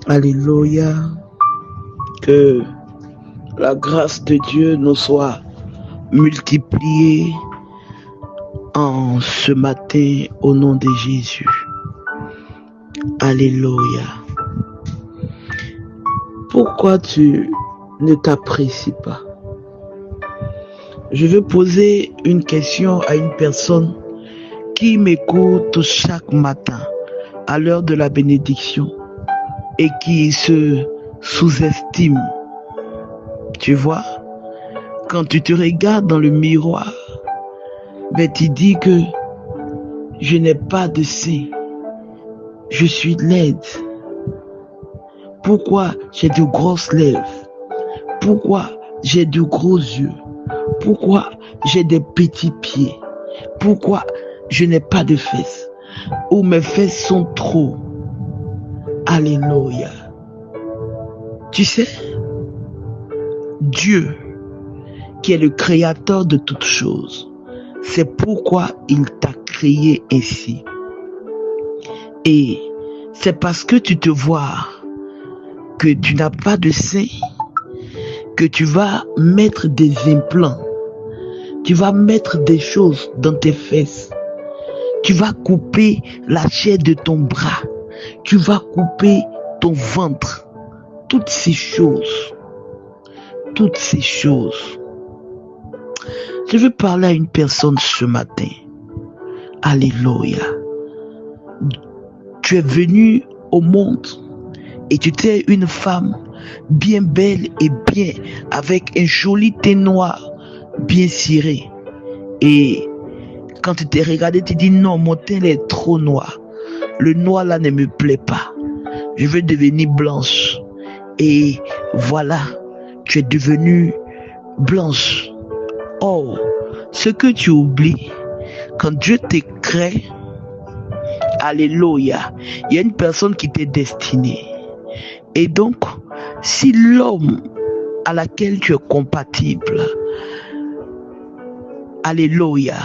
Alléluia. Que la grâce de Dieu nous soit multipliée en ce matin au nom de Jésus. Alléluia. Pourquoi tu ne t'apprécies pas? Je veux poser une question à une personne qui m'écoute chaque matin à l'heure de la bénédiction et qui se sous-estime. Tu vois, quand tu te regardes dans le miroir, tu dis que je n'ai pas de sein, je suis laide. Pourquoi j'ai de grosses lèvres? Pourquoi j'ai de gros yeux? Pourquoi j'ai des petits pieds? Pourquoi je n'ai pas de fesses? Ou mes fesses sont trop? Alléluia. Tu sais, Dieu, qui est le créateur de toutes choses, c'est pourquoi il t'a créé ainsi. Et c'est parce que tu te vois que tu n'as pas de sein que tu vas mettre des implants. Tu vas mettre des choses dans tes fesses. Tu vas couper la chair de ton bras. Tu vas couper ton ventre. Toutes ces choses. Toutes ces choses. Je veux parler à une personne ce matin. Alléluia. Tu es venu au monde et tu étais une femme bien belle et bien, avec un joli teint noir, bien ciré. Et quand tu t'es regardé, tu dis non, mon teint est trop noir. Le noir là ne me plaît pas. Je veux devenir blanche. Et voilà, tu es devenue blanche. Oh, ce que tu oublies, quand Dieu te crée, alléluia, il y a une personne qui t'est destinée. Et donc, si l'homme à laquelle tu es compatible, alléluia,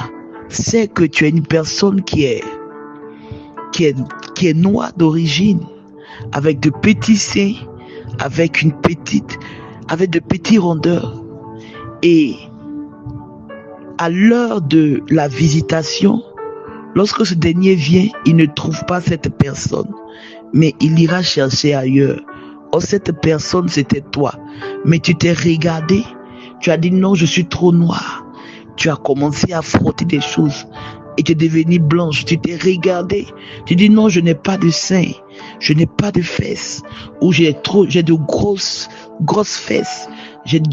c'est que tu es une personne qui est noire d'origine, avec de petits seins, avec de petites rondeurs. Et à l'heure de la visitation, lorsque ce dernier vient, il ne trouve pas cette personne, mais il ira chercher ailleurs. Oh, cette personne, c'était toi. Mais tu t'es regardé, tu as dit non, je suis trop noir. Tu as commencé à frotter des choses et tu es devenue blanche. Tu t'es regardé, tu dis non, je n'ai pas de sein, je n'ai pas de fesses, ou j'ai de grosses fesses, j'ai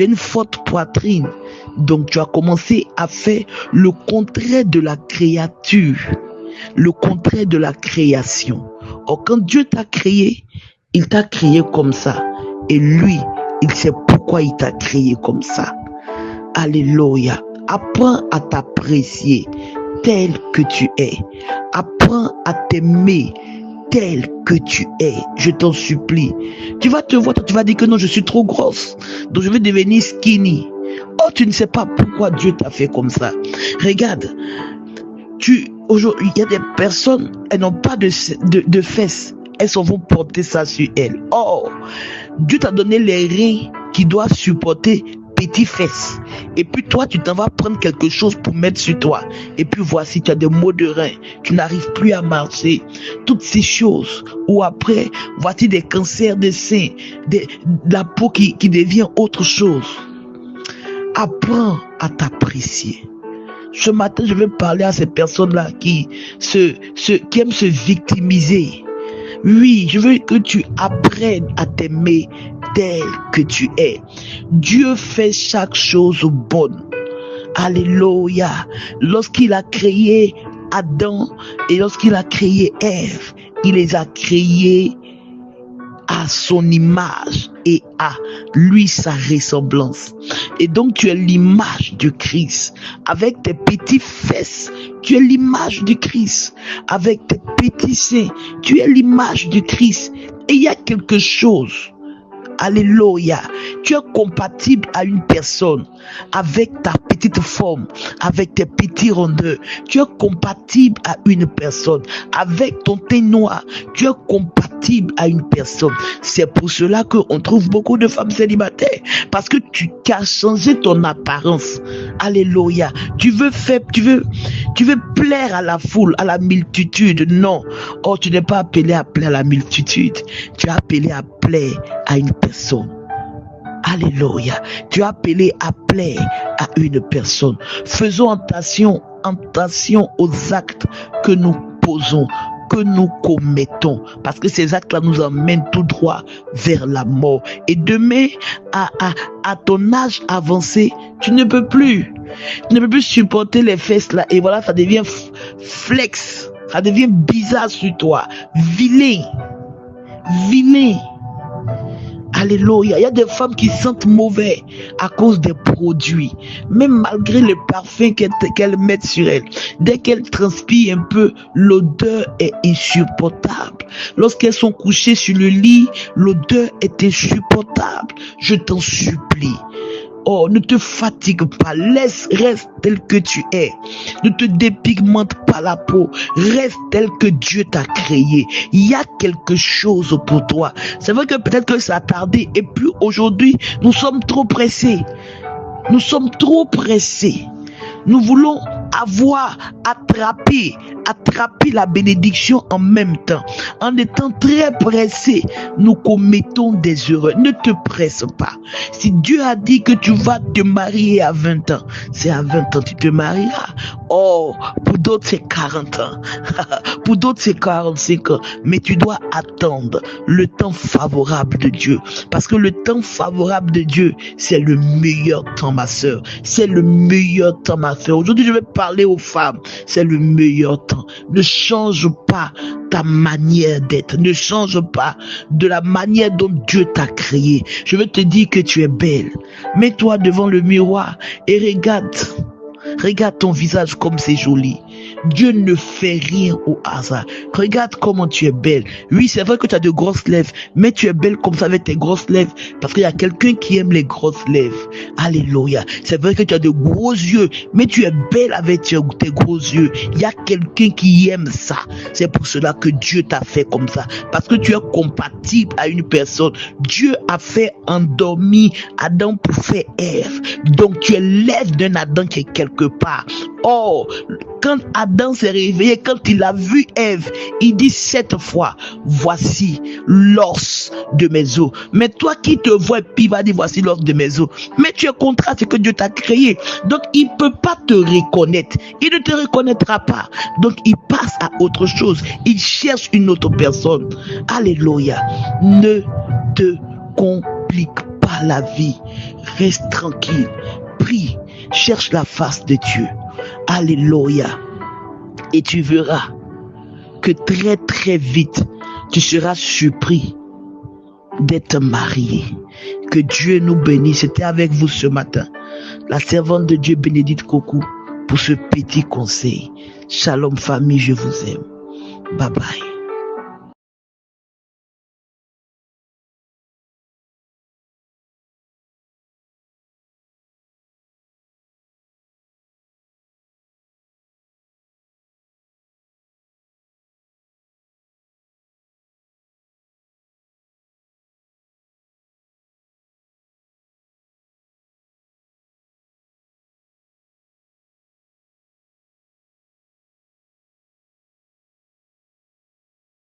une forte poitrine. Donc tu as commencé à faire le contraire de la créature, le contraire de la création. Or, quand Dieu t'a créé, il t'a créé comme ça. Et lui, il sait pourquoi il t'a créé comme ça. Alléluia. Apprends à t'apprécier tel que tu es. Apprends à t'aimer tel que tu es. Je t'en supplie. Tu vas te voir, tu vas dire que non, je suis trop grosse. Donc je vais devenir skinny. Oh, tu ne sais pas pourquoi Dieu t'a fait comme ça. Regarde. Aujourd'hui, il y a des personnes, elles n'ont pas de fesses. Elles vont porter ça sur elles. Oh, Dieu t'a donné les reins qui doivent supporter petites fesses. Et puis toi, tu t'en vas prendre quelque chose pour mettre sur toi. Et puis voici, tu as des maux de reins. Tu n'arrives plus à marcher. Toutes ces choses. Ou après, voici des cancers de sein. De la peau qui devient autre chose. Apprends à t'apprécier. Ce matin, je vais parler à ces personnes-là qui aiment se victimiser. Oui, je veux que tu apprennes à t'aimer tel que tu es. Dieu fait chaque chose bonne. Alléluia. Lorsqu'il a créé Adam et lorsqu'il a créé Ève, il les a créés à son image et à lui sa ressemblance. Et donc tu es l'image du Christ. Avec tes petites fesses, tu es l'image du Christ. Avec tes petits seins, tu es l'image du Christ. Et il y a quelque chose. Alléluia. Tu es compatible à une personne avec ta petite forme, avec tes petits rondeurs. Tu es compatible à une personne avec ton teint noir. Tu es compatible compatible à une personne. C'est pour cela qu'on trouve beaucoup de femmes célibataires. Parce que tu as changé ton apparence. Alléluia. Tu veux plaire à la foule, à la multitude. Non. Oh, tu n'es pas appelé à plaire à la multitude. Tu es appelé à plaire à une personne. Alléluia. Tu es appelé à plaire à une personne. Faisons attention aux actes que nous posons, que nous commettons, parce que ces actes-là nous emmènent tout droit vers la mort. Et demain, à ton âge avancé, tu ne peux plus supporter les fesses là, et voilà, ça devient flex, ça devient bizarre sur toi, vilain. Alléluia. Il y a des femmes qui sentent mauvais à cause des produits. Même malgré le parfum qu'elles mettent sur elles. Dès qu'elles transpirent un peu, l'odeur est insupportable. Lorsqu'elles sont couchées sur le lit, l'odeur est insupportable. Je t'en supplie. Oh, ne te fatigue pas, reste tel que tu es. Ne te dépigmente pas la peau, reste tel que Dieu t'a créé. Il y a quelque chose pour toi. C'est vrai que peut-être que ça a tardé et puis aujourd'hui, nous sommes trop pressés. Nous voulons avoir attrapé la bénédiction en même temps. En étant très pressé, nous commettons des erreurs. Ne te presse pas. Si Dieu a dit que tu vas te marier à 20 ans, c'est à 20 ans que tu te marieras. Oh, pour d'autres c'est 40 ans. Pour d'autres c'est 45 ans. Mais tu dois attendre le temps favorable de Dieu. Parce que le temps favorable de Dieu, c'est le meilleur temps, ma soeur. C'est le meilleur temps, ma soeur. Aujourd'hui, je vais parler aux femmes. C'est le meilleur temps. Ne change pas ta manière d'être. Ne change pas de la manière dont Dieu t'a créé. Je veux te dire que tu es belle. Mets-toi devant le miroir et regarde ton visage comme c'est joli. Dieu ne fait rien au hasard. Regarde comment tu es belle. Oui, c'est vrai que tu as de grosses lèvres, mais tu es belle comme ça avec tes grosses lèvres, parce qu'il y a quelqu'un qui aime les grosses lèvres. Alléluia. C'est vrai que tu as de gros yeux, mais tu es belle avec tes gros yeux. Il y a quelqu'un qui aime ça. C'est pour cela que Dieu t'a fait comme ça, parce que tu es compatible à une personne. Dieu a fait endormir Adam pour faire Ève. Donc tu es l'Ève d'un Adam qui est quelque part. Oh, quand Adam s'est réveillé, quand il a vu Ève, il dit 7 fois, voici l'os de mes os. Mais toi qui te vois, puis il va dire, voici l'os de mes os. Mais tu es contre ce que Dieu t'a créé. Donc il ne peut pas te reconnaître. Il ne te reconnaîtra pas. Donc il passe à autre chose. Il cherche une autre personne. Alléluia. Ne te complique pas la vie. Reste tranquille. Prie. Cherche la face de Dieu. Alléluia. Et tu verras que très très vite, tu seras surpris d'être marié. Que Dieu nous bénisse. C'était avec vous ce matin, la servante de Dieu Bénédicte Kokou, pour ce petit conseil. Shalom famille, je vous aime. Bye bye.